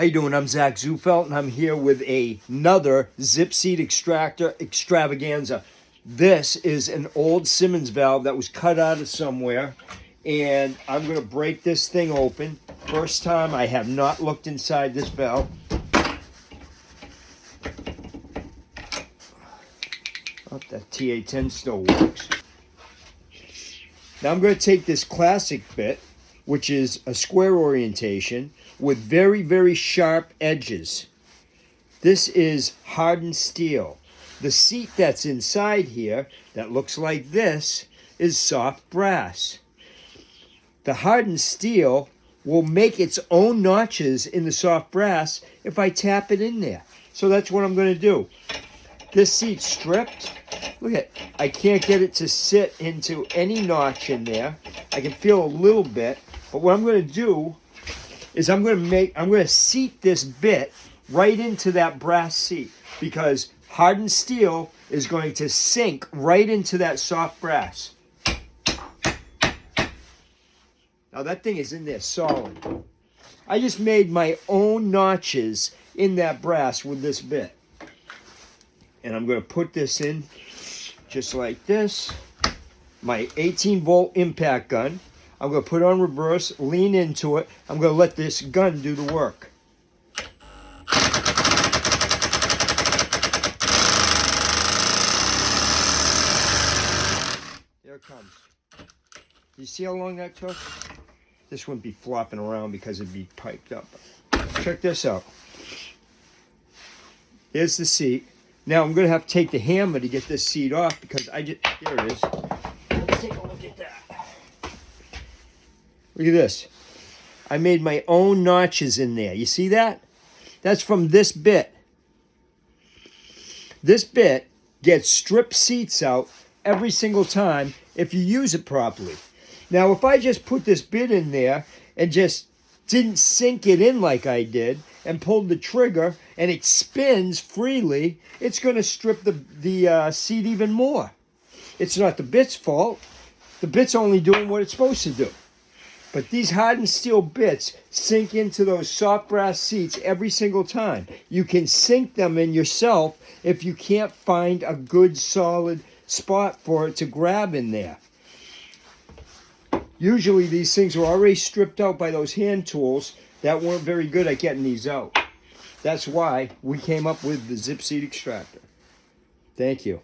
How you doing? I'm Zach Zufelt, and I'm here with another Zip Seat Extractor extravaganza. This is an old Symmons valve that was cut out of somewhere, and I'm going to break this thing open. First time, I have not looked inside this valve. Oh, that TA10 still works. Now I'm going to take this classic bit, which is a square orientation with very, very sharp edges. This is hardened steel. The seat that's inside here that looks like this is soft brass. The hardened steel will make its own notches in the soft brass if I tap it in there. So that's what I'm going to do. This seat's stripped. Look at it. I can't get it to sit into any notch in there. I can feel a little bit, but what I'm going to do is I'm going to seat this bit right into that brass seat, because hardened steel is going to sink right into that soft brass. Now that thing is in there solid. I just made my own notches in that brass with this bit. And I'm going to put this in just like this. My 18-volt impact gun. I'm going to put it on reverse, lean into it. I'm going to let this gun do the work. There it comes. You see how long that took? This wouldn't be flopping around because it'd be piped up. Check this out. Here's the seat. Now I'm going to have to take the hammer to get this seat off because there it is. Let's take a look at that. Look at this. I made my own notches in there. You see that? That's from this bit. This bit gets stripped seats out every single time if you use it properly. Now, if I just put this bit in there and just didn't sink it in like I did and pulled the trigger and it spins freely, it's going to strip the seat even more. It's not the bit's fault. The bit's only doing what it's supposed to do. But these hardened steel bits sink into those soft brass seats every single time. You can sink them in yourself if you can't find a good solid spot for it to grab in there. Usually these things are already stripped out by those hand tools that weren't very good at getting these out. That's why we came up with the Zip Seat Extractor. Thank you.